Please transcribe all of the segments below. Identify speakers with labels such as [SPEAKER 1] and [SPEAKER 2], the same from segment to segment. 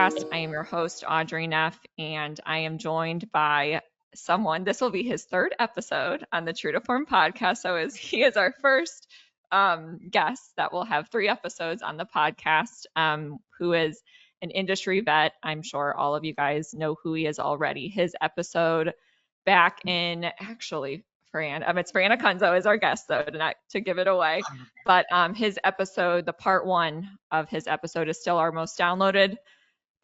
[SPEAKER 1] podcast. I am your host, Audrey Neff, and I am joined by someone. This will be his third episode on the True to Form podcast. He is our first guest that will have 3 episodes on the podcast, who is an industry vet. I'm sure all of you guys know who he is already. His episode back in, actually, Fran, it's Fran Acunzo is our guest, though, not to give it away. But his episode, the part 1 of his episode, is still our most downloaded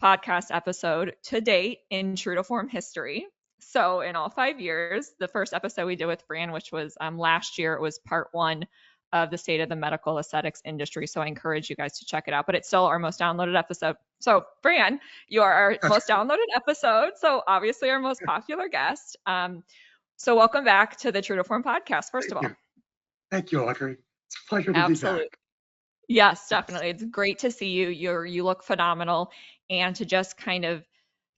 [SPEAKER 1] podcast episode to date in True to Form history. So in all 5 years, the first episode we did with Fran, which was last year, it was part 1 of the state of the medical aesthetics industry. So I encourage you guys to check it out. But it's still our most downloaded episode. So Fran, you are our most downloaded episode. So obviously our most popular guest. So welcome back to the True to Form podcast, first of all.
[SPEAKER 2] Thank you, Audrey. It's a pleasure to be back.
[SPEAKER 1] Yes, definitely. It's great to see you. You look phenomenal. And to just kind of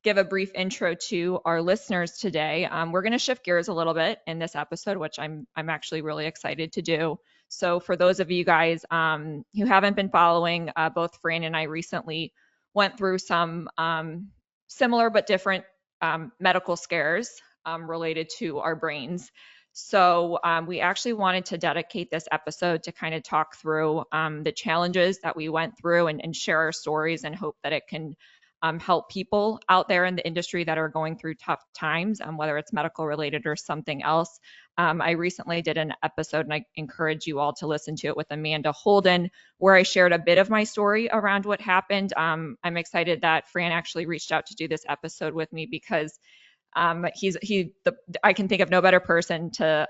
[SPEAKER 1] give a brief intro to our listeners today, we're going to shift gears a little bit in this episode, which I'm actually really excited to do. So for those of you guys who haven't been following, both Fran and I recently went through some similar but different medical scares related to our brains. So we actually wanted to dedicate this episode to kind of talk through the challenges that we went through and share our stories, and hope that it can help people out there in the industry that are going through tough times, whether it's medical related or something else. I recently did an episode, and I encourage you all to listen to it, with Amanda Holden, where I shared a bit of my story around what happened. I'm excited that Fran actually reached out to do this episode with me, because I can think of no better person to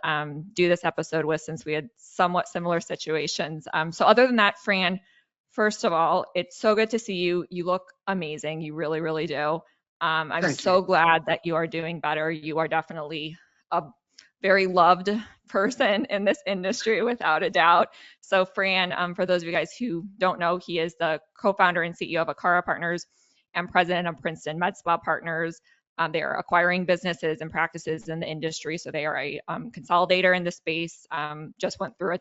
[SPEAKER 1] do this episode with, since we had somewhat similar situations. So other than that, Fran, first of all, it's so good to see you. You look amazing. You really, really do. I'm so glad that you are doing better. You are definitely a very loved person in this industry, without a doubt. So Fran, for those of you guys who don't know, he is the co-founder and CEO of Acara Partners and president of Princeton Medspa Partners. They are acquiring businesses and practices in the industry. So they are a consolidator in the space. Just went through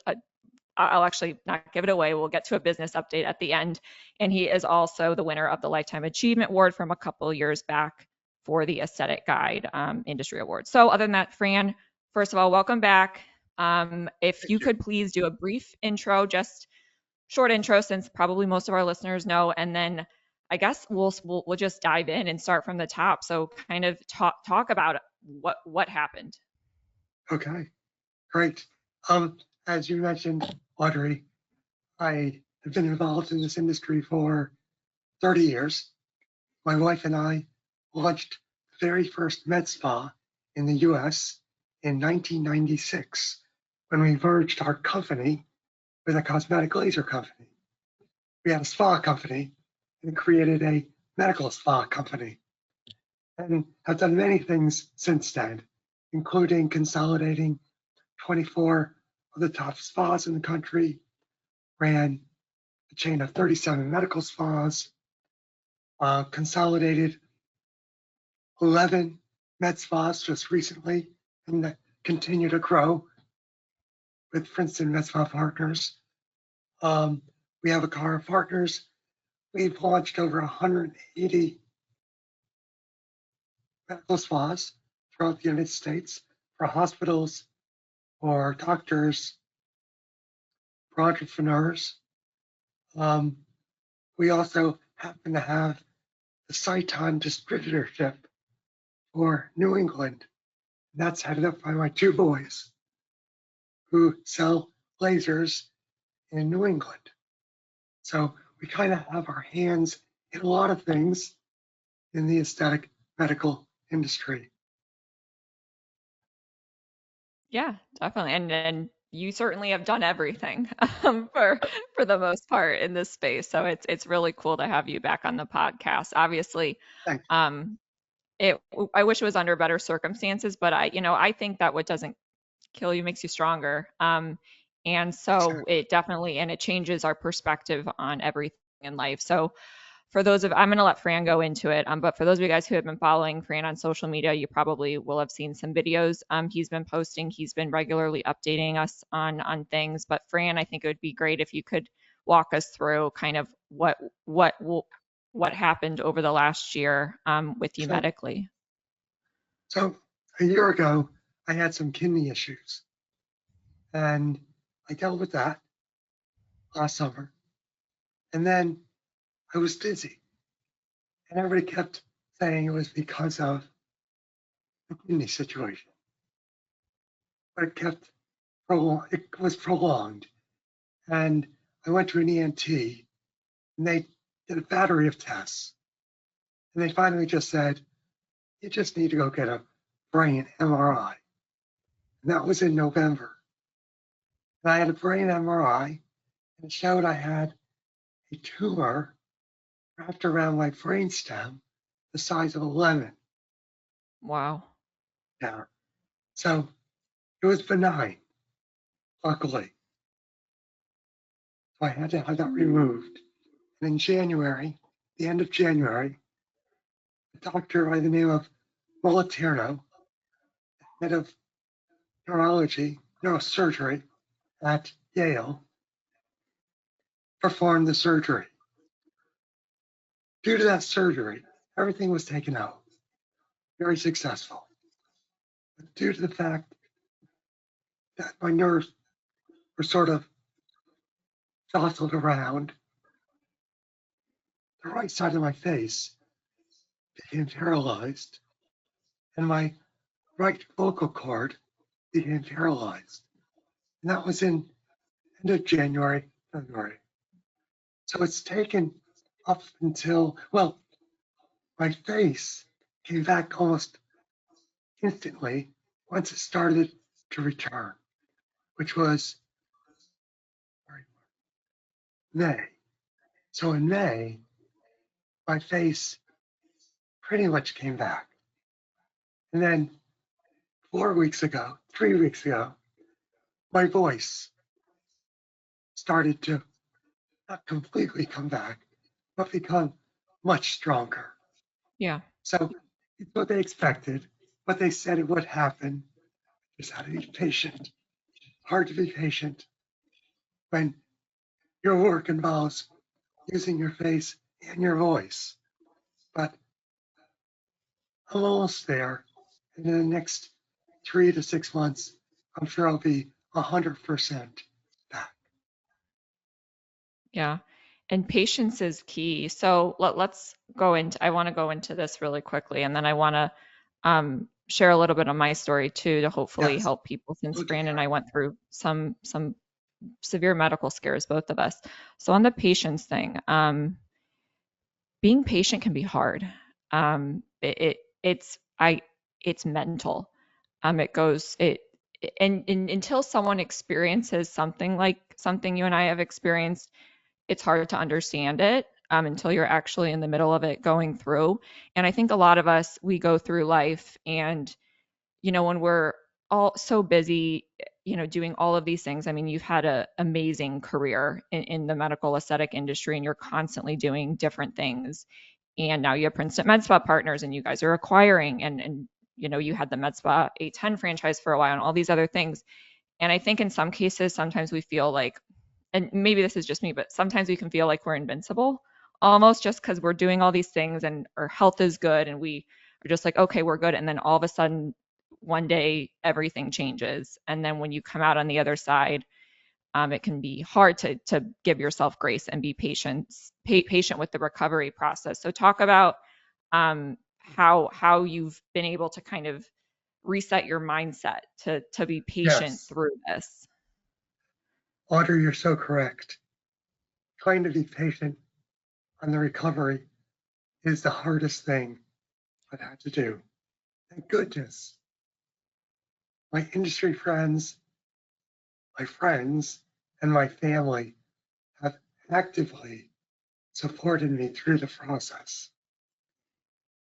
[SPEAKER 1] I'll actually not give it away. We'll get to a business update at the end. And he is also the winner of the Lifetime Achievement Award from a couple of years back for the Aesthetic Guide Industry Award. So other than that, Fran, first of all, welcome back. If you could please do a brief intro, just short intro, since probably most of our listeners know, and then I guess we'll just dive in and start from the top. So kind of talk about what happened.
[SPEAKER 2] Okay, great. As you mentioned, Audrey, I have been involved in this industry for 30 years. My wife and I launched the very first med spa in the US in 1996, when we merged our company with a cosmetic laser company. We had a spa company and created a medical spa company, and have done many things since then, including consolidating 24 of the top spas in the country, ran a chain of 37 medical spas, consolidated 11 med spas just recently, and continue to grow with Princeton Medspa Partners. We have Acara Partners. We've launched over 180 medical spas throughout the United States for hospitals, for doctors, for entrepreneurs. We also happen to have the Sciton distributorship for New England. And that's headed up by my 2 boys, who sell lasers in New England. So we kind of have our hands in a lot of things in the aesthetic medical industry.
[SPEAKER 1] Yeah, definitely. And you certainly have done everything for the most part in this space. So it's really cool to have you back on the podcast. Obviously,
[SPEAKER 2] Thanks.
[SPEAKER 1] I wish it was under better circumstances, but I think that what doesn't kill you makes you stronger. And so it definitely, and it changes our perspective on everything in life. So I'm going to let Fran go into it. But for those of you guys who have been following Fran on social media, you probably will have seen some videos he's been posting. He's been regularly updating us on things. But Fran, I think it would be great if you could walk us through kind of what what happened over the last year with you
[SPEAKER 2] So,
[SPEAKER 1] medically.
[SPEAKER 2] so a year ago, I had some kidney issues, and I dealt with that last summer. And then I was dizzy, and everybody kept saying it was because of the kidney situation. But it was prolonged. And I went to an ENT, and they did a battery of tests. And they finally just said, you just need to go get a brain MRI. And that was in November. And I had a brain MRI, and it showed I had a tumor wrapped around my brainstem the size of a lemon.
[SPEAKER 1] Wow.
[SPEAKER 2] Yeah. So it was benign, luckily. So I had to have that removed. And in January, the end of January, a doctor by the name of Moliterno, head of neurosurgery at Yale, performed the surgery. Due to that surgery, everything was taken out. Very successful. But due to the fact that my nerves were sort of jostled around, the right side of my face became paralyzed, and my right vocal cord became paralyzed. And that was in end of January, February. So it's taken up until, well, my face came back almost instantly once it started to return, which was May. So in May, my face pretty much came back. And then 3 weeks ago, my voice started to not completely come back, but become much stronger.
[SPEAKER 1] Yeah.
[SPEAKER 2] So it's what they expected, what they said it would happen. Just had to be patient. Hard to be patient when your work involves using your face and your voice. But I'm almost there. And in the next 3 to 6 months, I'm sure I'll be 100% back.
[SPEAKER 1] Yeah. And patience is key. So let's go into, I want to go into this really quickly, and then I want to share a little bit of my story too to hopefully
[SPEAKER 2] Yes,
[SPEAKER 1] help people, since
[SPEAKER 2] look at
[SPEAKER 1] Fran and
[SPEAKER 2] that.
[SPEAKER 1] I went through some severe medical scares, both of us. So on the patience thing, being patient can be hard. It's mental. It goes it and until someone experiences something like something you and I have experienced, it's hard to understand it until you're actually in the middle of it going through. And I think a lot of us, we go through life and, when we're all so busy, doing all of these things. I mean, you've had an amazing career in the medical aesthetic industry, and you're constantly doing different things. And now you have Princeton Medspa partners, and you guys are acquiring, and you had the Medspa 810 franchise for a while and all these other things. And I think in some cases, sometimes we feel like, and maybe this is just me, but sometimes we can feel like we're invincible almost, just because we're doing all these things and our health is good and we are just like, okay, we're good. And then all of a sudden, one day, everything changes. And then when you come out on the other side, it can be hard to give yourself grace and be patient with the recovery process. So talk about how you've been able to kind of reset your mindset to be patient
[SPEAKER 2] Yes,
[SPEAKER 1] through this.
[SPEAKER 2] Audrey, you're so correct. Trying to be patient on the recovery is the hardest thing I've had to do. Thank goodness. My industry friends, my friends, and my family have actively supported me through the process.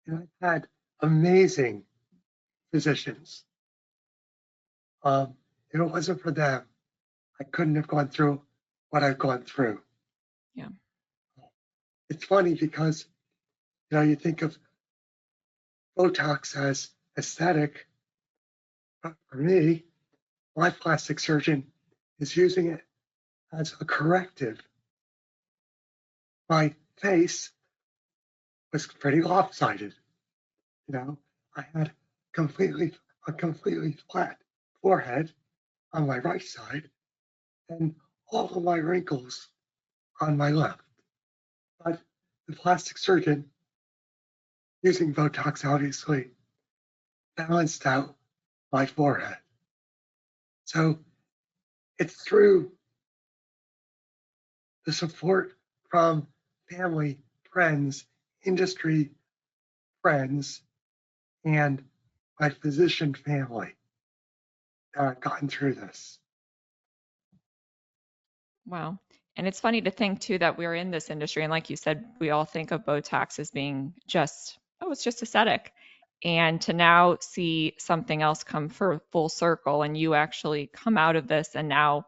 [SPEAKER 2] And I've had amazing physicians. If it wasn't for them, I couldn't have gone through what I've gone through.
[SPEAKER 1] Yeah.
[SPEAKER 2] It's funny because you think of Botox as aesthetic, but for me, my plastic surgeon is using it as a corrective. My face was pretty lopsided. You know, I had a completely flat forehead on my right side and all of my wrinkles on my left. But the plastic surgeon, using Botox obviously, balanced out my forehead. So it's through the support from family, friends, industry friends, and my physician family that I've gotten through this.
[SPEAKER 1] Wow. And it's funny to think too that we're in this industry. And like you said, we all think of Botox as being just, oh, it's just aesthetic. And to now see something else come for full circle and you actually come out of this and now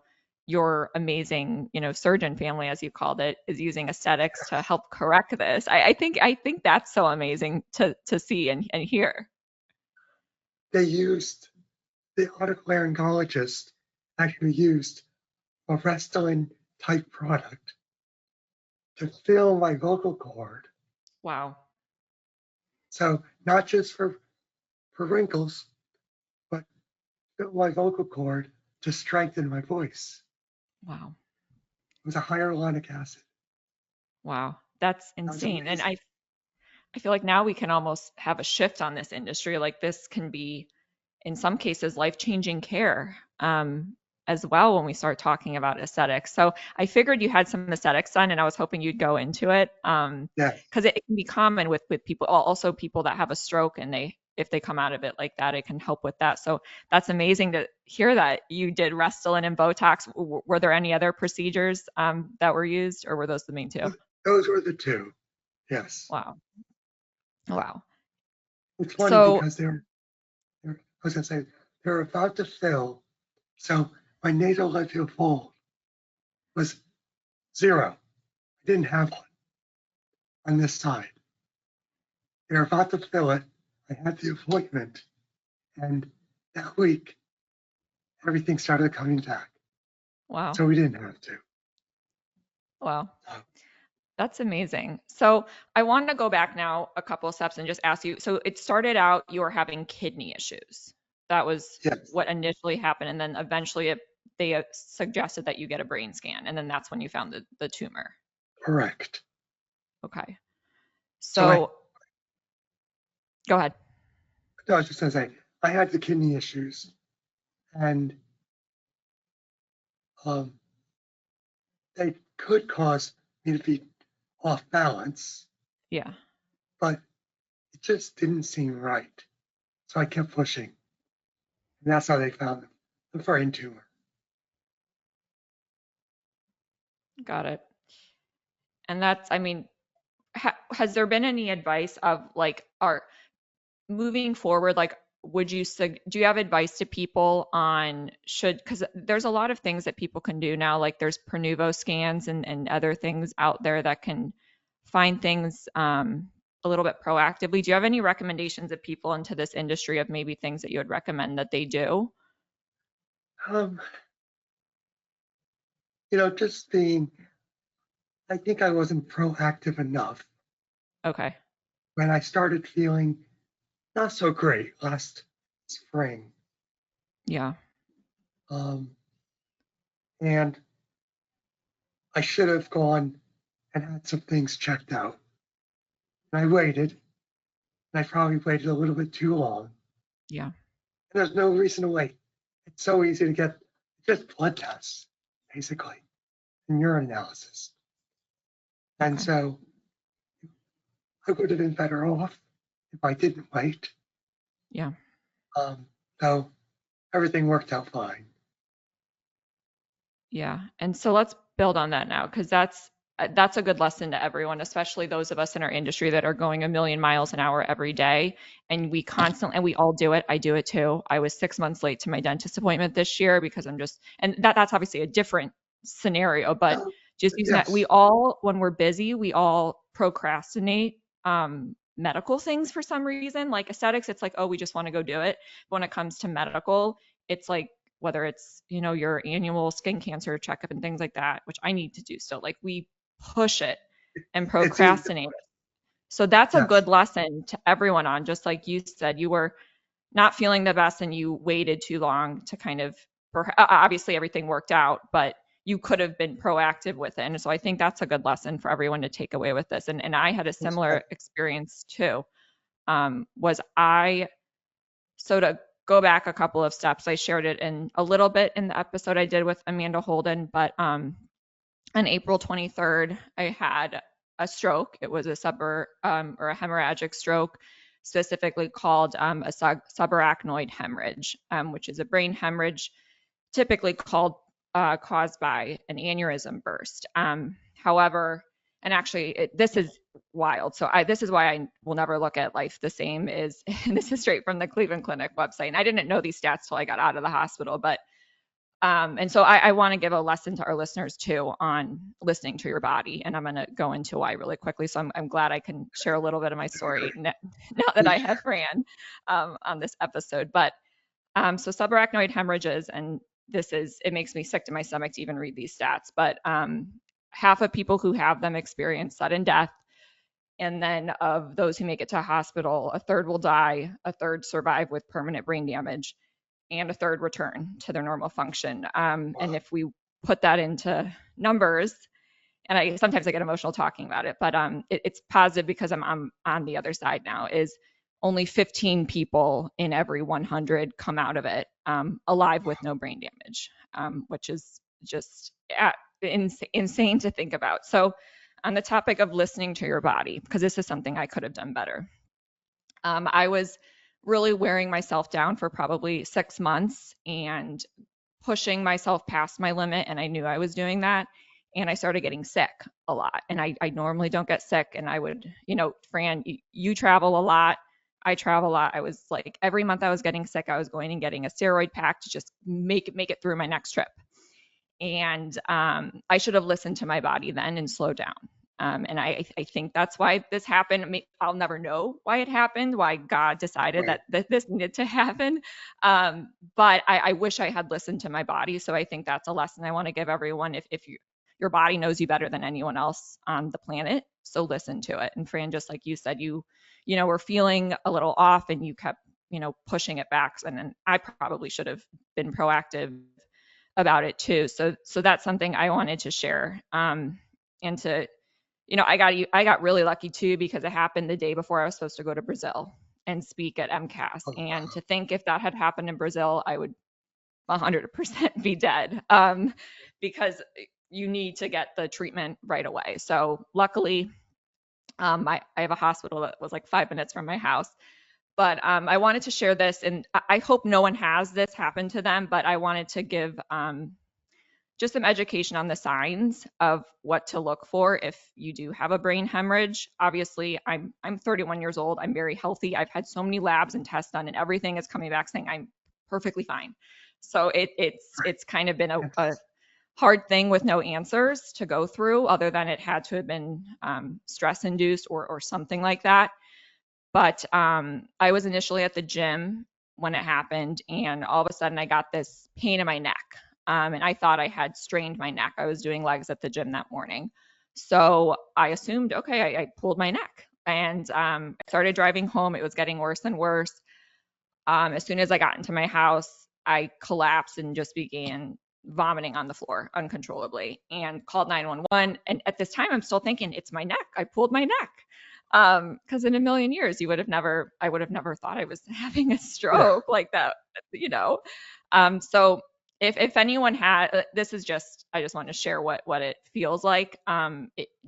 [SPEAKER 1] your amazing, surgeon family, as you called it, is using aesthetics to help correct this. I think that's so amazing to see and hear.
[SPEAKER 2] The otolaryngologist actually used a Restylane type product to fill my vocal cord.
[SPEAKER 1] Wow.
[SPEAKER 2] So not just for wrinkles, but fill my vocal cord to strengthen my voice.
[SPEAKER 1] Wow.
[SPEAKER 2] It was a hyaluronic acid.
[SPEAKER 1] Wow. That's
[SPEAKER 2] That was
[SPEAKER 1] insane. And
[SPEAKER 2] amazing.
[SPEAKER 1] I feel like now we can almost have a shift on this industry. Like this can be, in some cases, life-changing care as well when we start talking about aesthetics. So I figured you had some aesthetics done, and I was hoping you'd go into it
[SPEAKER 2] Yeah,
[SPEAKER 1] because it can be common with people, also people that have a stroke, and if they come out of it like that, it can help with that. So that's amazing to hear that you did Restylane and Botox. Were there any other procedures that were used, or were those the main two?
[SPEAKER 2] those were the two. Yes.
[SPEAKER 1] Wow. Wow.
[SPEAKER 2] It's funny
[SPEAKER 1] So
[SPEAKER 2] because I was going to say, they're about to fill. So my nasolabial fold was 0. I didn't have one on this side. They're about to fill it. I had the appointment, and that week everything started coming back.
[SPEAKER 1] wow.
[SPEAKER 2] So we didn't have to.
[SPEAKER 1] Wow.
[SPEAKER 2] So,
[SPEAKER 1] That's amazing. So I want to go back now a couple of steps and just ask you. So it started out you were having kidney issues. That was
[SPEAKER 2] yes,
[SPEAKER 1] what initially happened, and then eventually they suggested that you get a brain scan, and then that's when you found the tumor.
[SPEAKER 2] correct.
[SPEAKER 1] Okay.
[SPEAKER 2] So
[SPEAKER 1] So go ahead.
[SPEAKER 2] no, I was just going to say, I had the kidney issues, and um, they could cause me to be off balance,
[SPEAKER 1] Yeah.
[SPEAKER 2] but it just didn't seem right. So I kept pushing. And that's how they found the brain tumor.
[SPEAKER 1] Got it. And that's, I mean, has there been any advice of like, are moving forward, like do you have advice to people on because there's a lot of things that people can do now, like there's Pernuvo scans and other things out there that can find things a little bit proactively. Do you have any recommendations of people into this industry of maybe things that you would recommend that they do?
[SPEAKER 2] Um, just I think I wasn't proactive enough
[SPEAKER 1] Okay.
[SPEAKER 2] when I started feeling not so great last spring.
[SPEAKER 1] Yeah.
[SPEAKER 2] Um, and I should have gone and had some things checked out. And I waited, and I probably waited a little bit too long.
[SPEAKER 1] Yeah.
[SPEAKER 2] And there's no reason to wait. It's so easy to get just blood tests, basically, and urine analysis. And
[SPEAKER 1] Okay.
[SPEAKER 2] so I would have been better off if I didn't wait.
[SPEAKER 1] Yeah.
[SPEAKER 2] So everything worked out fine.
[SPEAKER 1] Yeah. And so let's build on that now, because that's a good lesson to everyone, especially those of us in our industry that are going a million miles an hour every day. And we all do it. I do it too. I was 6 months late to my dentist appointment this year because and that's obviously a different scenario, but
[SPEAKER 2] Oh,
[SPEAKER 1] just using that,
[SPEAKER 2] yes,
[SPEAKER 1] when we're busy, we all procrastinate medical things for some reason. Like aesthetics, it's like, oh, we just want to go do it. But when it comes to medical, it's like, whether it's, your annual skin cancer checkup and things like that, which I need to do still, like we push it and
[SPEAKER 2] it's easy.
[SPEAKER 1] procrastinate. So that's a
[SPEAKER 2] Yes.
[SPEAKER 1] good lesson to everyone on, just like you said, you were not feeling the best and you waited too long to kind of, obviously everything worked out, but you could have been proactive with it. And so I think that's a good lesson for everyone to take away with this. And I had a
[SPEAKER 2] That's
[SPEAKER 1] similar
[SPEAKER 2] right.
[SPEAKER 1] experience too. Was I, so to go back a couple of steps, I shared it in a little bit in the episode I did with Amanda Holden, but on April 23rd, I had a stroke. It was a or a hemorrhagic stroke, specifically called a subarachnoid hemorrhage, which is a brain hemorrhage typically caused by an aneurysm burst. However, and actually, this is wild. So this is why I will never look at life the same. Is and this is straight from the Cleveland Clinic website. And I didn't know these stats till I got out of the hospital, but and so I want to give a lesson to our listeners too on listening to your body. And I'm going to go into why really quickly. So I'm glad I can share a little bit of my story now that I have Fran on this episode. But so subarachnoid hemorrhages, and it makes me sick to my stomach to even read these stats, but half of people who have them experience sudden death. And then of those who make it to a hospital, a third will die, a third survive with permanent brain damage, and a third return to their normal function. And if we put that into numbers, and sometimes I get emotional talking about it, but it's positive because I'm on the other side now, is only 15 people in every 100 come out of it alive with no brain damage, which is just insane to think about. So on the topic of listening to your body, because this is something I could have done better. I was really wearing myself down for probably 6 months and pushing myself past my limit. And I knew I was doing that. And I started getting sick a lot. And I normally don't get sick. And I would, Fran, you travel a lot. I travel a lot. I was like, every month I was getting sick, I was going and getting a steroid pack to just make it through my next trip. And I should have listened to my body then and slowed down. And I think that's why this happened. I'll never know why it happened, why God decided
[SPEAKER 2] Right.
[SPEAKER 1] that this needed to happen. But I wish I had listened to my body. So I think that's a lesson I want to give everyone. If your body knows you better than anyone else on the planet, so listen to it. And Fran, just like you said, you were feeling a little off and you kept, pushing it back. And then I probably should have been proactive about it too. So that's something I wanted to share. And to, I got really lucky too, because it happened the day before I was supposed to go to Brazil and speak at MCAS.
[SPEAKER 2] Oh,
[SPEAKER 1] And to think if that had happened in Brazil, I would 100% be dead, because you need to get the treatment right away. So luckily, I have a hospital that was like 5 minutes from my house. But I wanted to share this, and I hope no one has this happen to them, but I wanted to give just some education on the signs of what to look for if you do have a brain hemorrhage. Obviously, I'm 31 years old. I'm very healthy. I've had so many labs and tests done, and everything is coming back saying I'm perfectly fine. So it's kind of been a hard thing with no answers to go through, other than it had to have been stress induced or something like that. But I was initially at the gym when it happened, and all of a sudden I got this pain in my neck. And I thought I had strained my neck. I was doing legs at the gym that morning. So I assumed, okay, I pulled my neck. And I started driving home. It was getting worse and worse. As soon as I got into my house, I collapsed and just began vomiting on the floor uncontrollably and called 911. And at this time, I'm still thinking, it's my neck. I pulled my neck. Because in a million years, I would have never thought I was having a stroke like that, So if anyone had, this is just, I just want to share what it feels like.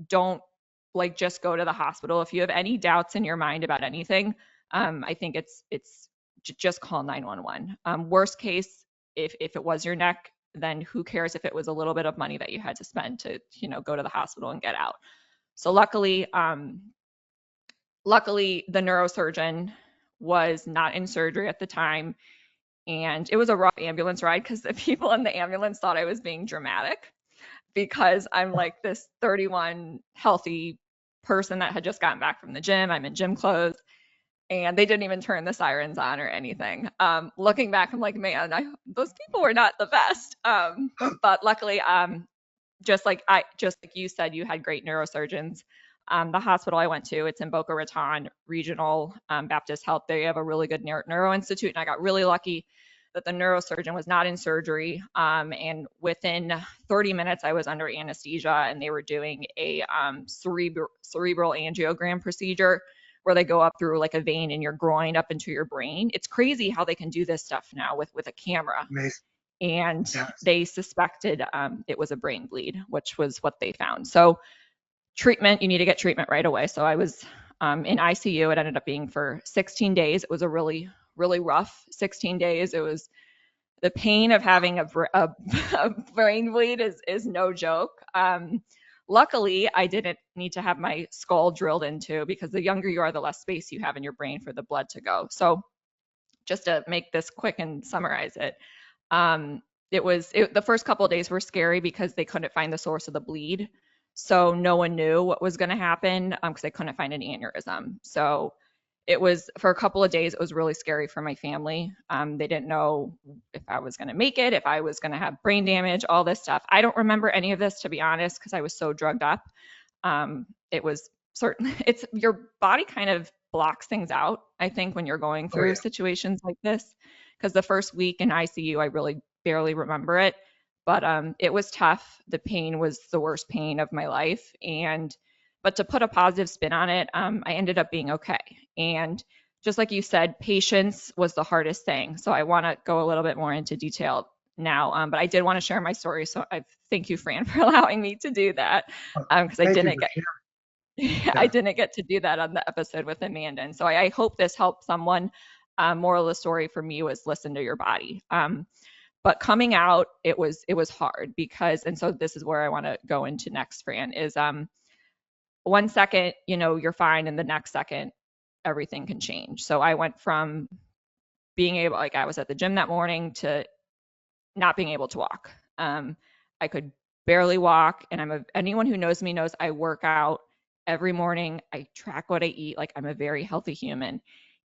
[SPEAKER 1] Don't just go to the hospital. If you have any doubts in your mind about anything, I think it's just call 911. Worst case, if it was your neck, then who cares if it was a little bit of money that you had to spend to, go to the hospital and get out. So luckily, the neurosurgeon was not in surgery at the time. And it was a rough ambulance ride because the people in the ambulance thought I was being dramatic, because I'm like this 31 healthy person that had just gotten back from the gym. I'm in gym clothes, and they didn't even turn the sirens on or anything. Looking back, I'm like, man, those people were not the best. But luckily, just like you said, you had great neurosurgeons. The hospital I went to, it's in Boca Raton Regional Baptist Health. They have a really good neuro institute, and I got really lucky that the neurosurgeon was not in surgery. And within 30 minutes, I was under anesthesia, and they were doing a cerebral angiogram procedure where they go up through like a vein in your groin up into your brain. It's crazy how they can do this stuff now with a camera.
[SPEAKER 2] Amazing.
[SPEAKER 1] And
[SPEAKER 2] Yes.
[SPEAKER 1] they suspected it was a brain bleed, which was what they found. So treatment, you need to get treatment right away. So I was in ICU. It ended up being for 16 days. It was a really, really rough 16 days. It was the pain of having a brain bleed is no joke. Luckily, I didn't need to have my skull drilled into, because the younger you are, the less space you have in your brain for the blood to go. So just to make this quick and summarize it, the first couple of days were scary because they couldn't find the source of the bleed. So no one knew what was going to happen because they couldn't find an aneurysm. So it was, for a couple of days, it was really scary for my family. They didn't know if I was going to make it, if I was going to have brain damage, all this stuff. I don't remember any of this, to be honest, because I was so drugged up. It was certain, it's your body kind of blocks things out, I think, when you're going through situations like this. Because the first week in ICU, I really barely remember it. But it was tough. The pain was the worst pain of my life. But to put a positive spin on it, I ended up being okay. And just like you said, patience was the hardest thing. So I want to go a little bit more into detail now. But I did want to share my story. So I thank you, Fran, for allowing me to do that. Because I didn't get to do that on the episode with Amanda. And so I hope this helped someone. Moral of the story for me was listen to your body. But coming out, it was hard because, and so this is where I want to go into next, Fran, is 1 second, you're fine, and the next second, everything can change. So I went from being able, like I was at the gym that morning, to not being able to walk. I could barely walk, and anyone who knows me knows I work out every morning. I track what I eat. Like, I'm a very healthy human.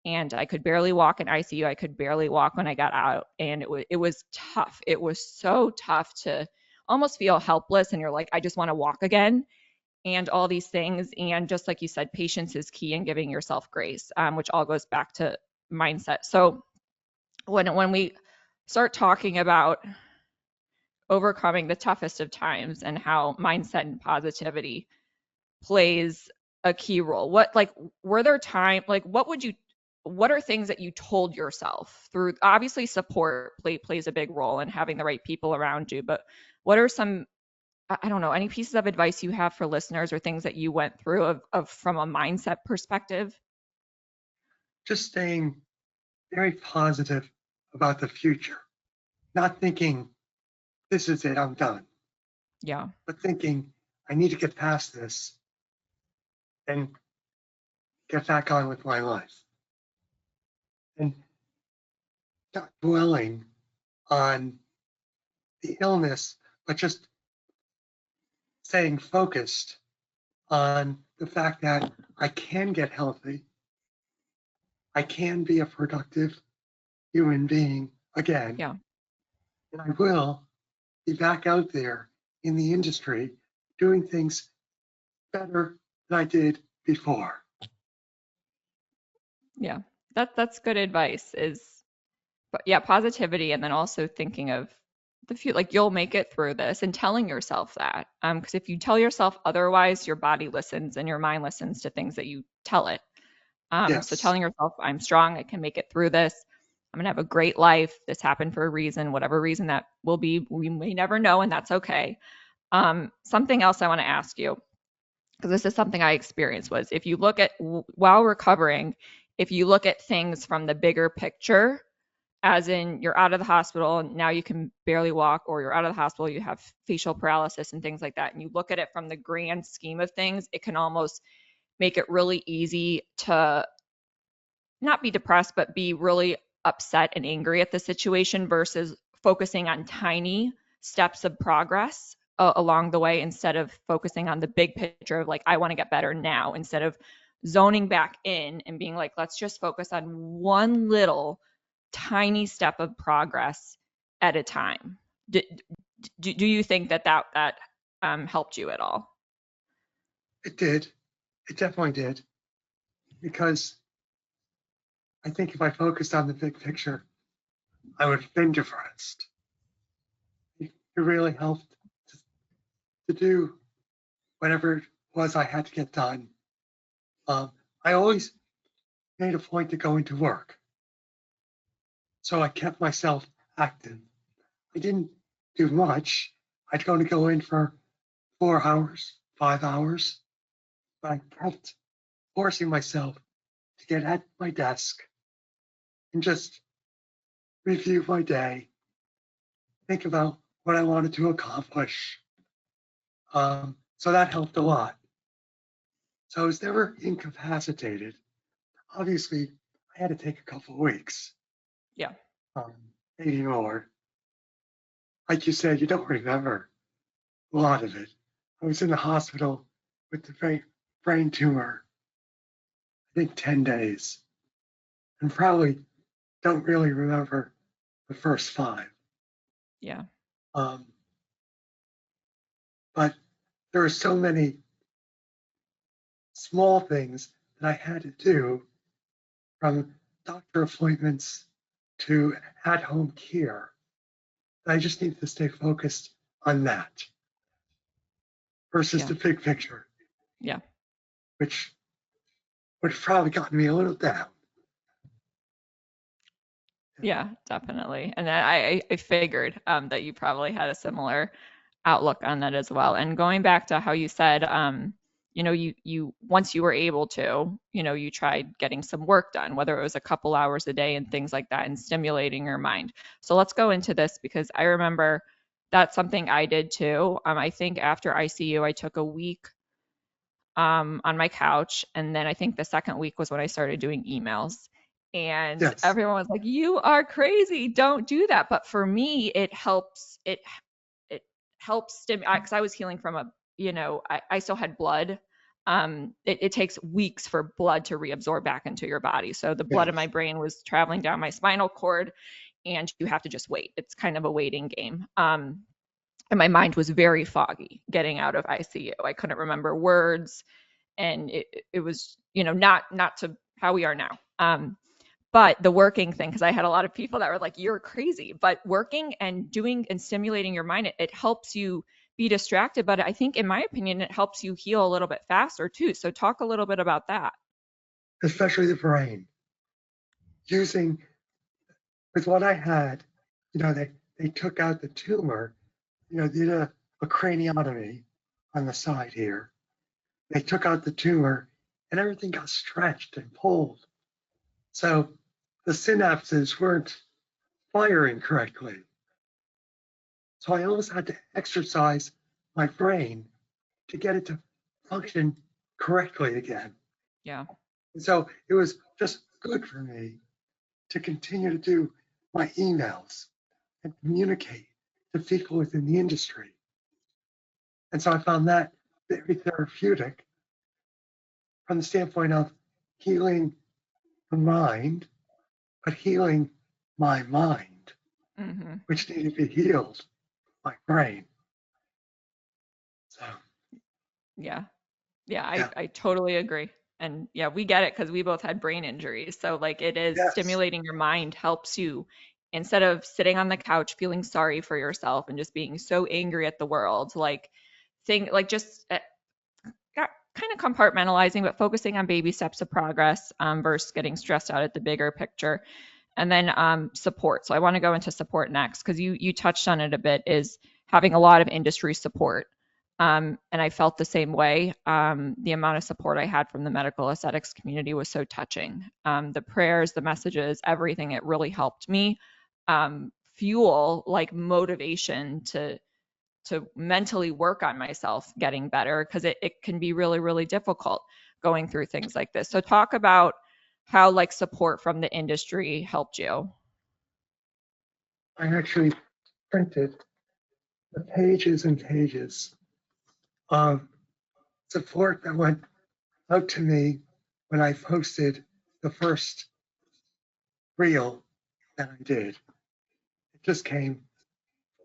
[SPEAKER 1] And I could barely walk in ICU. I could barely walk when I got out. And it was tough. It was so tough to almost feel helpless. And you're like, I just want to walk again, and all these things. And just like you said, patience is key in giving yourself grace, which all goes back to mindset. So when we start talking about overcoming the toughest of times and how mindset and positivity plays a key role, were there time, like, what are things that you told yourself through, obviously support plays a big role in having the right people around you, but what are some, I don't know, any pieces of advice you have for listeners or things that you went through of from a mindset perspective?
[SPEAKER 2] Just staying very positive about the future, not thinking this is it, I'm done.
[SPEAKER 1] Yeah.
[SPEAKER 2] But thinking I need to get past this and get back on with my life. And not dwelling on the illness, but just staying focused on the fact that I can get healthy. I can be a productive human being again.
[SPEAKER 1] Yeah.
[SPEAKER 2] And I will be back out there in the industry doing things better than I did before.
[SPEAKER 1] Yeah. That's good advice, but yeah, positivity, and then also thinking of the future, like you'll make it through this, and telling yourself that. Because if you tell yourself otherwise, your body listens and your mind listens to things that you tell it.
[SPEAKER 2] Yes.
[SPEAKER 1] So telling yourself, I'm strong, I can make it through this. I'm gonna have a great life. This happened for a reason, whatever reason that will be, we may never know, and that's okay. Something else I want to ask you, because this is something I experienced, was if you look at, while recovering, if you look at things from the bigger picture, as in you're out of the hospital and now you can barely walk, or you're out of the hospital, you have facial paralysis and things like that, and you look at it from the grand scheme of things, it can almost make it really easy to not be depressed, but be really upset and angry at the situation, versus focusing on tiny steps of progress along the way, instead of focusing on the big picture of like, I want to get better now, instead of zoning back in and being like, let's just focus on one little tiny step of progress at a time. Do you think that helped you at all?
[SPEAKER 2] It did. It definitely did, because I think if I focused on the big picture, I would have been depressed. It really helped to do whatever it was I had to get done. I always made a point to go into work, so I kept myself active. I didn't do much. I'd only go in for 4 hours, 5 hours, but I kept forcing myself to get at my desk and just review my day, think about what I wanted to accomplish. So that helped a lot. So I was never incapacitated. Obviously, I had to take a couple of weeks,
[SPEAKER 1] Yeah.
[SPEAKER 2] um, maybe more. Like you said, you don't remember a lot of it. I was in the hospital with the brain tumor, I think 10 days, and probably don't really remember the first 5.
[SPEAKER 1] Yeah.
[SPEAKER 2] Um, but there were so many small things that I had to do, from doctor appointments to at-home care. I just need to stay focused on that versus
[SPEAKER 1] Yeah.
[SPEAKER 2] the big picture,
[SPEAKER 1] Yeah.
[SPEAKER 2] which would have probably gotten me a little down.
[SPEAKER 1] Yeah, definitely. And I figured that you probably had a similar outlook on that as well. And going back to how you said, you once you were able to, you tried getting some work done, whether it was a couple hours a day and things like that, and stimulating your mind. So let's go into this, because I remember that's something I did too. I think after ICU, I took a week on my couch. And then I think the second week was when I started doing emails. And
[SPEAKER 2] Yes,
[SPEAKER 1] everyone was like, "You are crazy. Don't do that." But for me, it helps. It helps stimulate, because I was healing from I still had blood. It takes weeks for blood to reabsorb back into your body. So the blood in my
[SPEAKER 2] yes,
[SPEAKER 1] brain was traveling down my spinal cord, and you have to just wait. It's kind of a waiting game. And my mind was very foggy getting out of ICU. I couldn't remember words, and it was not to how we are now. But the working thing, because I had a lot of people that were like, "You're crazy," but working and doing and stimulating your mind, it helps you be distracted, but I think, in my opinion, it helps you heal a little bit faster too. So talk a little bit about that.
[SPEAKER 2] especially the brain. Using, with what I had, they took out the tumor, did a craniotomy on the side here. They took out the tumor and everything got stretched and pulled. So the synapses weren't firing correctly. So I almost had to exercise my brain to get it to function correctly again.
[SPEAKER 1] Yeah.
[SPEAKER 2] And so it was just good for me to continue to do my emails and communicate to people within the industry. And so I found that very therapeutic from the standpoint of healing the mind, but healing my mind,
[SPEAKER 1] Hmm.
[SPEAKER 2] which needed to be healed, my brain. So,
[SPEAKER 1] Yeah. Yeah,
[SPEAKER 2] yeah,
[SPEAKER 1] I totally agree. And yeah, we get it because we both had brain injuries. So like, it is
[SPEAKER 2] yes,
[SPEAKER 1] stimulating your mind helps you, instead of sitting on the couch feeling sorry for yourself and just being so angry at the world, like think like just kind of compartmentalizing, but focusing on baby steps of progress, versus getting stressed out at the bigger picture. And then support. So I want to go into support next, because you touched on it a bit, is having a lot of industry support. And I felt the same way. The amount of support I had from the medical aesthetics community was so touching. The prayers, the messages, everything, it really helped me fuel like motivation to mentally work on myself getting better, because it can be really, really difficult going through things like this. So talk about how like support from the industry helped you.
[SPEAKER 2] I actually printed the pages and pages of support that went out to me when I posted the first reel that I did. It just came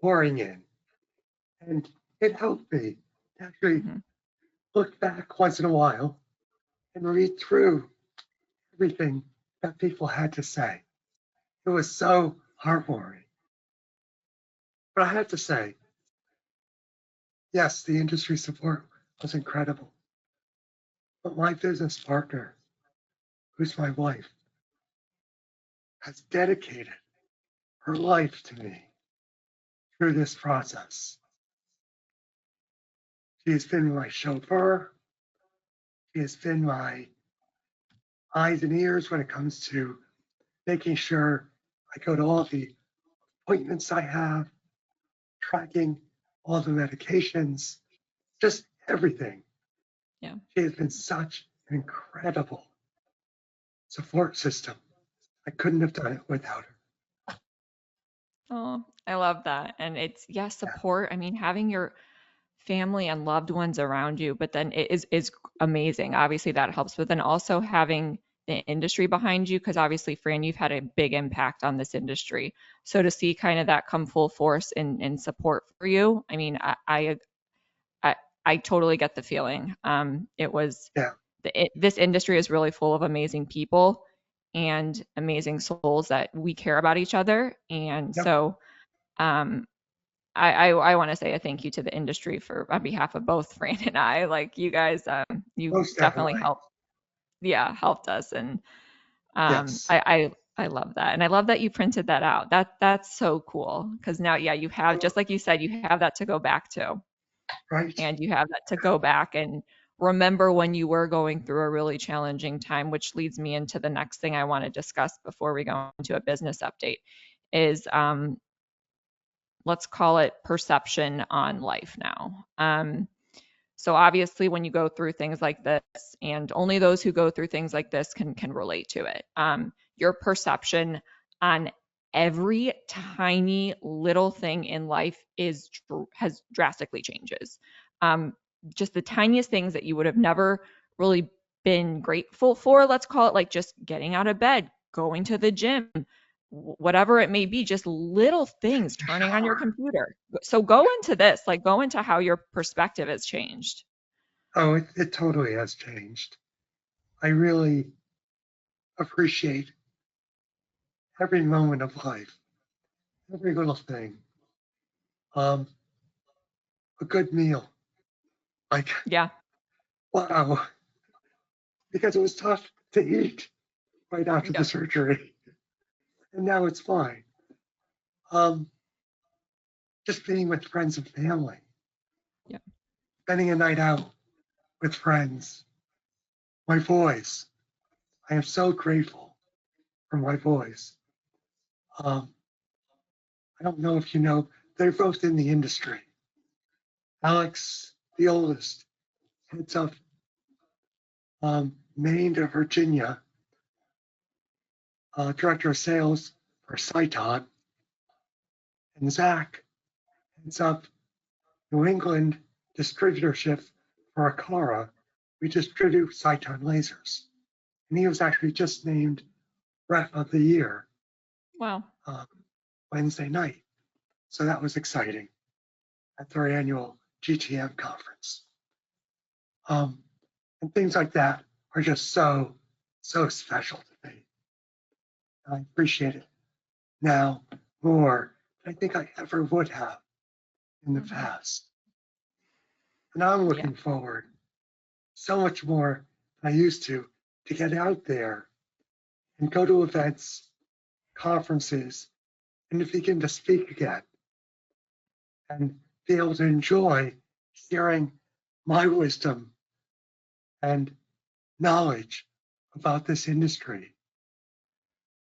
[SPEAKER 2] pouring in. And it helped me to actually
[SPEAKER 1] Hmm.
[SPEAKER 2] look back once in a while and read through everything that people had to say. It was so heartwarming. But I have to say, yes, the industry support was incredible. But my business partner, who's my wife, has dedicated her life to me through this process. She has been my chauffeur. She has been my eyes and ears when it comes to making sure I go to all the appointments I have, tracking all the medications, just everything.
[SPEAKER 1] Yeah.
[SPEAKER 2] She has been such an incredible support system. I couldn't have done it without her.
[SPEAKER 1] Oh, I love that. And it's, yeah, support. I mean, having your family and loved ones around you, but then it is amazing. Obviously that helps, but then also having the industry behind you, because obviously, Fran, you've had a big impact on this industry. So to see kind of that come full force in support for you, I mean, I, I totally get the feeling. It was
[SPEAKER 2] Yeah.
[SPEAKER 1] this industry is really full of amazing people and amazing souls that we care about each other. And
[SPEAKER 2] Yep.
[SPEAKER 1] so um, I want to say a thank you to the industry for on behalf of both Fran and I. Like you guys, you
[SPEAKER 2] Most
[SPEAKER 1] definitely
[SPEAKER 2] definitely.
[SPEAKER 1] helped. Yeah, helped us, and
[SPEAKER 2] Yes.
[SPEAKER 1] I love that, and I love that you printed that out. That's so cool because now, yeah, you have just like you said, you have that to go back to,
[SPEAKER 2] Right.
[SPEAKER 1] and you have that to go back and remember when you were going through a really challenging time, which leads me into the next thing I want to discuss before we go into a business update, is let's call it perception on life now. So obviously, when you go through things like this, and only those who go through things like this can relate to it. Your perception on every tiny little thing in life has drastically changes. Um, just the tiniest things that you would have never really been grateful for. Let's call it like just getting out of bed, going to the gym, whatever it may be, just little things, turning on your
[SPEAKER 2] Sure.
[SPEAKER 1] computer. So go into this, like go into how your perspective has changed.
[SPEAKER 2] Oh, it totally has changed. I really appreciate every moment of life, every little thing. Um, a good meal, like,
[SPEAKER 1] Yeah.
[SPEAKER 2] wow, because it was tough to eat right after the
[SPEAKER 1] Yep.
[SPEAKER 2] surgery, and now it's fine. Um, just being with friends and family,
[SPEAKER 1] Yep.
[SPEAKER 2] spending a night out with friends, my boys. I am so grateful for my boys. Um, I don't know if you know, they're both in the industry. Alex, the oldest, heads up Maine to Virginia, director of sales for Cyton, and Zach heads up New England distributorship for Acara. We distribute Cyton lasers, and he was actually just named Rep of the Year
[SPEAKER 1] Wow.
[SPEAKER 2] um, Wednesday night. So that was exciting at their annual GTM conference. Um, and things like that are just so special to me. I appreciate it now more than I think I ever would have in the
[SPEAKER 1] Mhm.
[SPEAKER 2] past. And I'm
[SPEAKER 1] Yeah.
[SPEAKER 2] looking forward so much more than I used to get out there and go to events, conferences, and to begin to speak again and be able to enjoy sharing my wisdom and knowledge about this industry.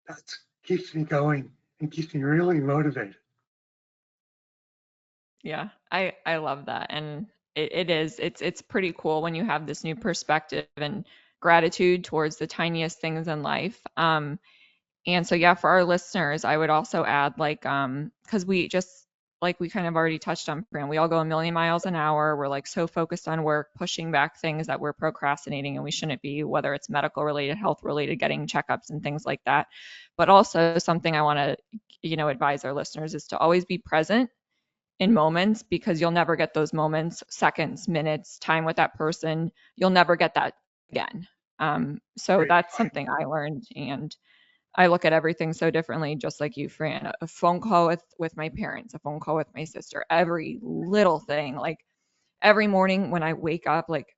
[SPEAKER 2] That keeps me going and keeps me really motivated.
[SPEAKER 1] Yeah. I love that. And it's pretty cool when you have this new perspective and gratitude towards the tiniest things in life. And so, yeah, for our listeners, I would also add like, because we just like we kind of already touched on, Fran, we all go a million miles an hour. We're like so focused on work, pushing back things that we're procrastinating and we shouldn't be, whether it's medical related, health related, getting checkups and things like that. But also something I want to, advise our listeners is to always be present in moments because you'll never get those moments, seconds, minutes, time with that person. You'll never get that again. So
[SPEAKER 2] Great.
[SPEAKER 1] that's something I learned, and I look at everything so differently, just like you, Fran. A phone call with my parents, a phone call with my sister, every little thing, like every morning when I wake up, like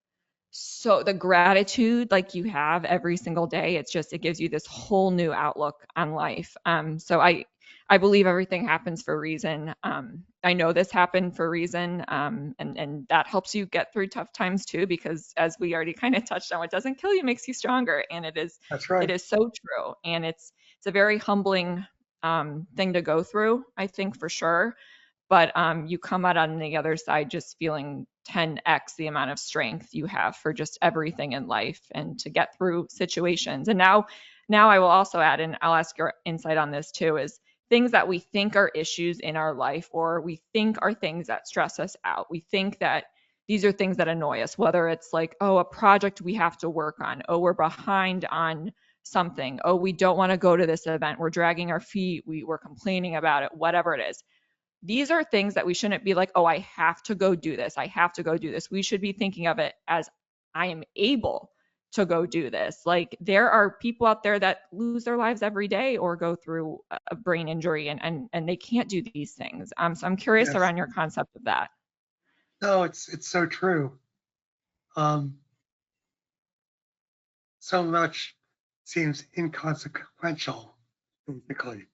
[SPEAKER 1] so the gratitude like you have every single day, it gives you this whole new outlook on life. So I believe everything happens for a reason. I know this happened for a reason, and that helps you get through tough times too, because as we already kind of touched on, what doesn't kill you makes you stronger, and
[SPEAKER 2] That's
[SPEAKER 1] it
[SPEAKER 2] right.
[SPEAKER 1] is so true, and it's a very humbling thing to go through, I think for sure. But you come out on the other side just feeling 10x the amount of strength you have for just everything in life and to get through situations. And now I will also add, and I'll ask your insight on this too, is things that we think are issues in our life or we think are things that stress us out. We think that these are things that annoy us, whether it's like, oh, a project we have to work on, oh, we're behind on something, oh, we don't want to go to this event, we're dragging our feet, we're complaining about it, whatever it is. These are things that we shouldn't be like, oh, I have to go do this. I have to go do this. We should be thinking of it as I am able to go do this. Like there are people out there that lose their lives every day or go through a brain injury and they can't do these things. So I'm curious
[SPEAKER 2] Yes.
[SPEAKER 1] around your concept of that.
[SPEAKER 2] No, it's so true. Um, so much seems inconsequential, basically.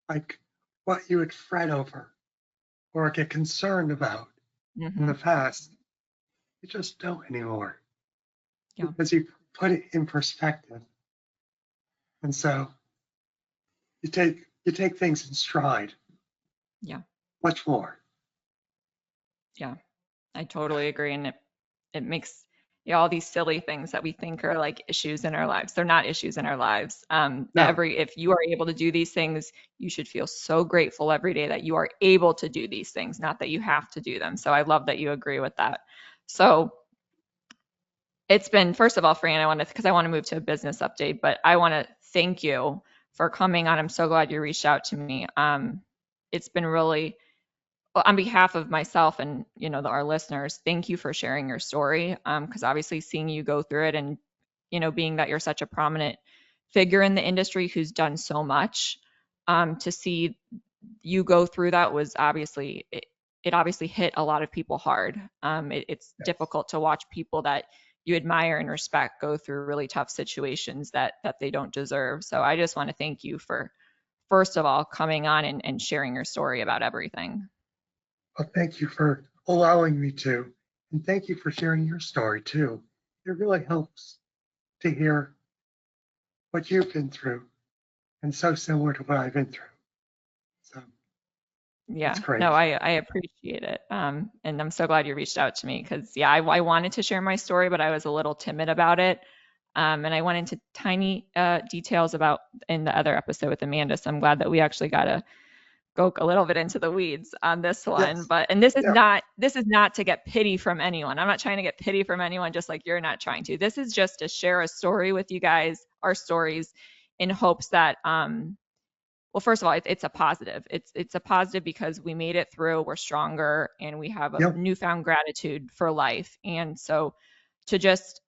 [SPEAKER 2] Like what you would fret over or get concerned about in
[SPEAKER 1] Hmm.
[SPEAKER 2] the past, you just don't anymore
[SPEAKER 1] Yeah.
[SPEAKER 2] because you put it in perspective. And so you take things in stride
[SPEAKER 1] Yeah.
[SPEAKER 2] much more.
[SPEAKER 1] Yeah. I totally agree. And it makes all these silly things that we think are like issues in our lives. They're not issues in our lives.
[SPEAKER 2] No,
[SPEAKER 1] If you are able to do these things, you should feel so grateful every day that you are able to do these things, not that you have to do them. So I love that you agree with that. So it's been, first of all, Fran, because I want to move to a business update, but I want to thank you for coming on. I'm so glad you reached out to me. It's been really, well, on behalf of myself and our listeners, thank you for sharing your story. Because obviously seeing you go through it, and being that you're such a prominent figure in the industry who's done so much, to see you go through that was obviously it obviously hit a lot of people hard. It's
[SPEAKER 2] yes.
[SPEAKER 1] difficult to watch people that you admire and respect go through really tough situations that they don't deserve. So I just want to thank you for, first of all, coming on and sharing your story about everything.
[SPEAKER 2] Well, thank you for allowing me to. And thank you for sharing your story too. It really helps to hear what you've been through and so similar to what I've been through. So it's
[SPEAKER 1] Yeah, no,
[SPEAKER 2] great.
[SPEAKER 1] I appreciate it. And I'm so glad you reached out to me because, yeah, I wanted to share my story, but I was a little timid about it. And I went into tiny details about in the other episode with Amanda. So I'm glad that we actually got to go a little bit into the weeds on this one.
[SPEAKER 2] Yes.
[SPEAKER 1] And
[SPEAKER 2] Yeah.
[SPEAKER 1] this is not to get pity from anyone. I'm not trying to get pity from anyone, just like you're not trying to. This is just to share a story with you guys, our stories, in hopes that well, first of all, it's a positive. It's a positive because we made it through, we're stronger, and we have a
[SPEAKER 2] Yep.
[SPEAKER 1] newfound gratitude for life. And so to just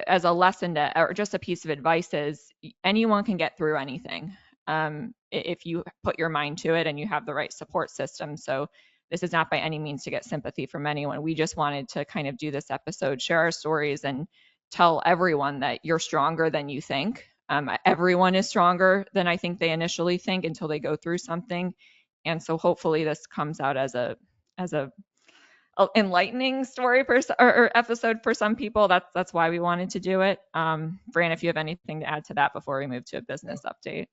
[SPEAKER 1] as a lesson or just a piece of advice is anyone can get through anything, if you put your mind to it and you have the right support system. So this is not by any means to get sympathy from anyone. We just wanted to kind of do this episode, share our stories, and tell everyone that you're stronger than you think. Everyone is stronger than I think they initially think until they go through something. And so hopefully this comes out as a enlightening story or episode for some people. That's why we wanted to do it. Fran, if you have anything to add to that before we move to a business update.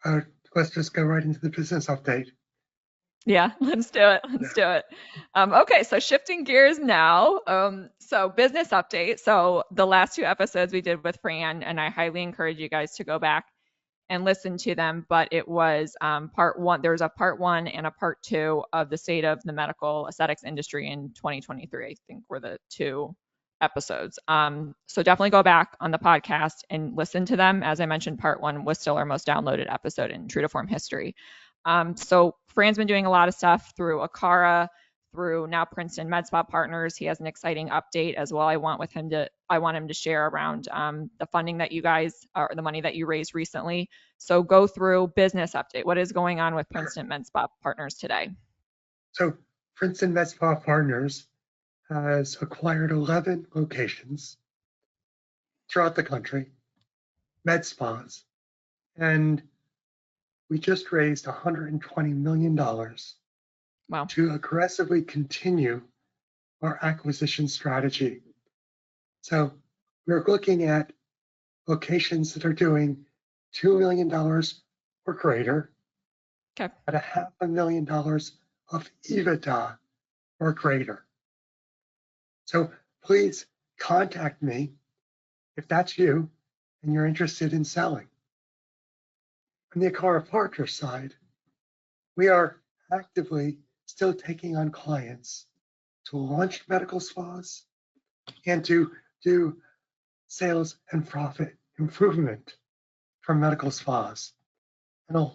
[SPEAKER 2] Uh, let's just go right into the business update.
[SPEAKER 1] Yeah, let's do it. Let's do it. Okay, so shifting gears now. So business update. So the last two episodes we did with Fran, and I highly encourage you guys to go back and listen to them. But it was part one. There was a part one and a part two of the state of the medical aesthetics industry in 2023. I think were the two episodes. So definitely go back on the podcast and listen to them. As I mentioned, part one was still our most downloaded episode in True to Form history. So Fran's been doing a lot of stuff through Acara, through now Princeton Medspa Partners. He has an exciting update as well. I want him to share around the funding that you guys, or the money that you raised recently. So go through business update. What is going on with Princeton Medspa Partners today?
[SPEAKER 2] So Princeton Medspa Partners has acquired 11 locations throughout the country, med spas, and we just raised $120 million
[SPEAKER 1] Wow.
[SPEAKER 2] to aggressively continue our acquisition strategy. So we're looking at locations that are doing $2 million or greater,
[SPEAKER 1] Okay.
[SPEAKER 2] at $500,000 of EBITDA or greater. So please contact me if that's you and you're interested in selling. On the Acara partner side, we are actively still taking on clients to launch medical spas and to do sales and profit improvement for medical spas. And a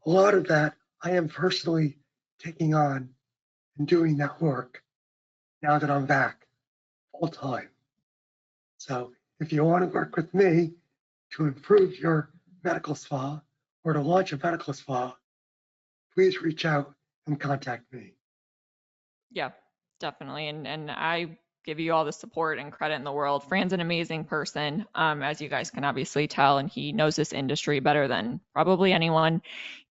[SPEAKER 2] lot of that I am personally taking on and doing that work now that I'm back full time. So if you want to work with me to improve your medical spa or to launch a medical spa, please reach out and contact me.
[SPEAKER 1] Yeah, definitely. And I give you all the support and credit in the world. Fran's an amazing person, as you guys can obviously tell, and he knows this industry better than probably anyone.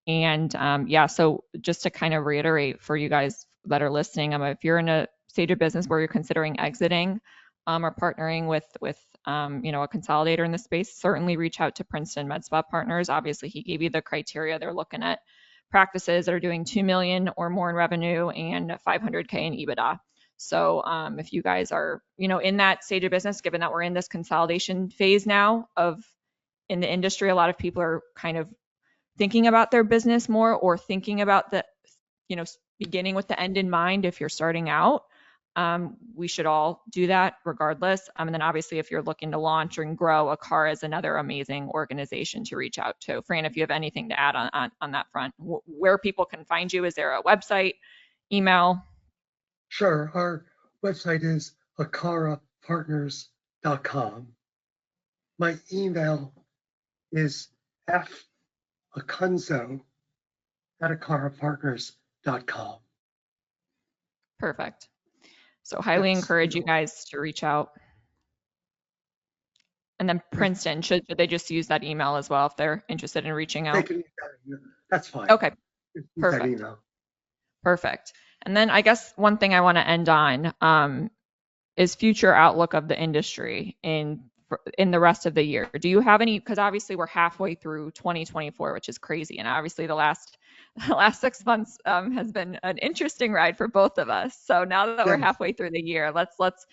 [SPEAKER 1] And yeah, so just to kind of reiterate for you guys that are listening, if you're in a stage of business where you're considering exiting or partnering with a consolidator in the space, certainly reach out to Princeton Medspa Partners. Obviously, he gave you the criteria. They're looking at practices that are doing 2 million or more in revenue and 500K in EBITDA. So if you guys are, in that stage of business, given that we're in this consolidation phase now in the industry, a lot of people are kind of thinking about their business more, or thinking about the, beginning with the end in mind. If you're starting out, we should all do that regardless. And then obviously, if you're looking to launch and grow, Acara is another amazing organization to reach out to. Fran, if you have anything to add on that front, where people can find you, is there a website, email?
[SPEAKER 2] Sure. Our website is acarapartners.com. My email is Acunzo@acarapartners.com.
[SPEAKER 1] Perfect. So highly encourage you guys to reach out. And then Princeton, should they just use that email as well if they're interested in reaching out?
[SPEAKER 2] That's fine.
[SPEAKER 1] Okay, perfect. Perfect. And then I guess one thing I want to end on is future outlook of the industry in the rest of the year. Do you have any, because obviously we're halfway through 2024, which is crazy. And obviously the last 6 months has been an interesting ride for both of us. So now that we're halfway through the year, let's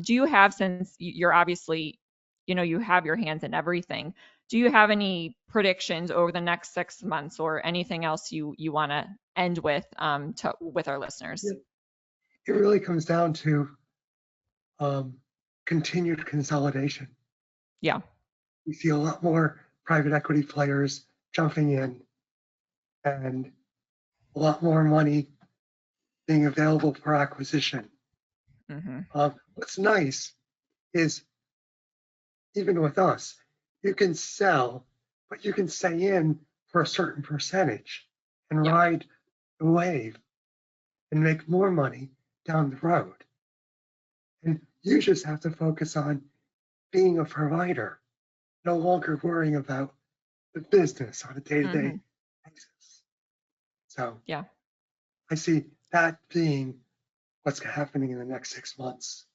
[SPEAKER 1] do you have, since you're obviously, you have your hands in everything, do you have any predictions over the next 6 months or anything else you want to end with with our listeners?
[SPEAKER 2] It really comes down to continued consolidation.
[SPEAKER 1] Yeah.
[SPEAKER 2] We see a lot more private equity players jumping in and a lot more money being available for acquisition.
[SPEAKER 1] Mm-hmm.
[SPEAKER 2] What's nice is, even with us, you can sell, but you can stay in for a certain percentage and ride the wave and make more money down the road. And you just have to focus on being a provider, no longer worrying about the business on a day-to-day basis. So yeah, I see that being what's happening in the next 6 months.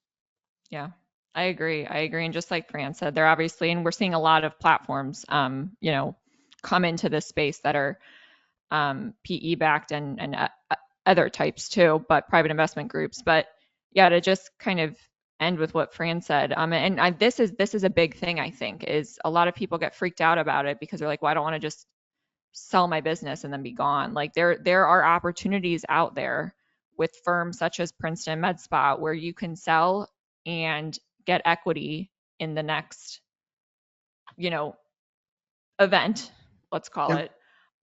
[SPEAKER 1] Yeah, I agree. And just like Fran said, they're obviously, and we're seeing a lot of platforms, come into this space that are PE backed and other types too, but private investment groups. But yeah, to just kind of end with what Fran said, this is a big thing, I think, is a lot of people get freaked out about it because they're like, well, I don't want to just sell my business and then be gone. Like there are opportunities out there with firms such as Princeton Medspa where you can sell and get equity in the next, event, let's call it.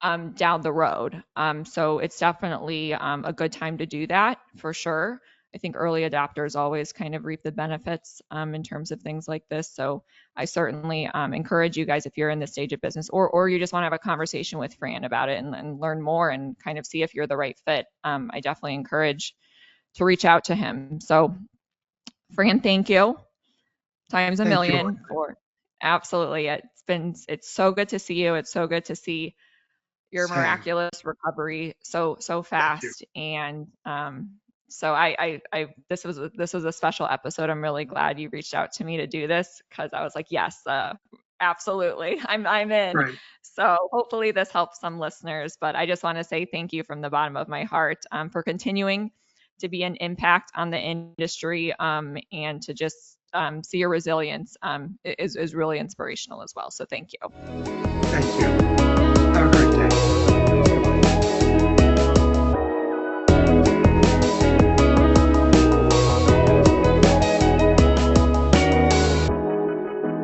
[SPEAKER 1] down the road. So it's definitely a good time to do that for sure. I think early adopters always kind of reap the benefits in terms of things like this. So I certainly encourage you guys, if you're in this stage of business, or you just want to have a conversation with Fran about it and learn more and kind of see if you're the right fit, I definitely encourage to reach out to him. So Fran, thank you times a
[SPEAKER 2] Thank you.
[SPEAKER 1] million for absolutely. It's so good to see you. It's so good to see your
[SPEAKER 2] Same.
[SPEAKER 1] miraculous recovery so fast. And so this was a special episode. I'm really glad you reached out to me to do this, because I was like, yes, absolutely, I'm in.
[SPEAKER 2] Right.
[SPEAKER 1] So hopefully this helps some listeners. But I just want to say thank you from the bottom of my heart for continuing to be an impact on the industry, and to just see your resilience is really inspirational as well. So thank you.
[SPEAKER 2] Thank you.